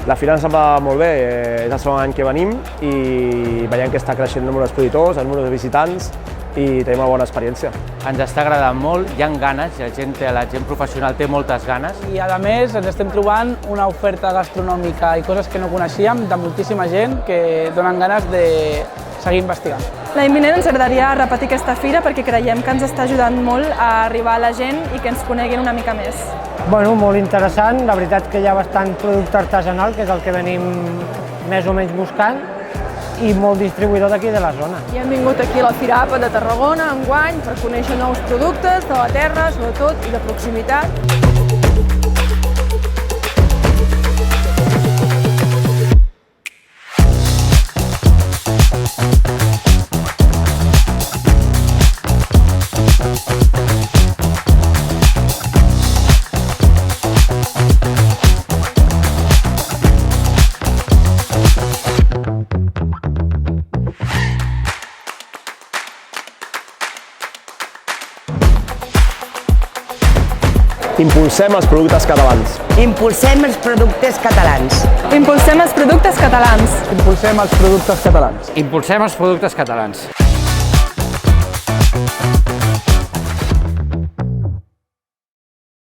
La fira ens va molt bé, és el segon any que venim i veiem que està creixent el número d'expositors, el número de visitants i tenim una bona experiència. Ens està agradant molt, hi ha ganes, la gent professional té moltes ganes. I a més ens estem trobant una oferta gastronòmica i coses que no coneixíem de moltíssima gent que donen ganes de seguir investigant. L'any vinent ens agradaria repetir aquesta fira perquè creiem que ens està ajudant molt a arribar a la gent i que ens coneguin una mica més. Bueno, molt interessant, la veritat que hi ha bastant producte artesanal, que és el que venim més o menys buscant, i molt distribuïdor d'aquí de la zona. I hem vingut aquí a la Firapa de Tarragona enguany per conèixer nous productes de la terra, sobretot, i de proximitat. Impulsem els productes catalans. Impulsem els productes catalans. Impulsem els productes catalans. Impulsem els productes catalans. Impulsem els productes catalans.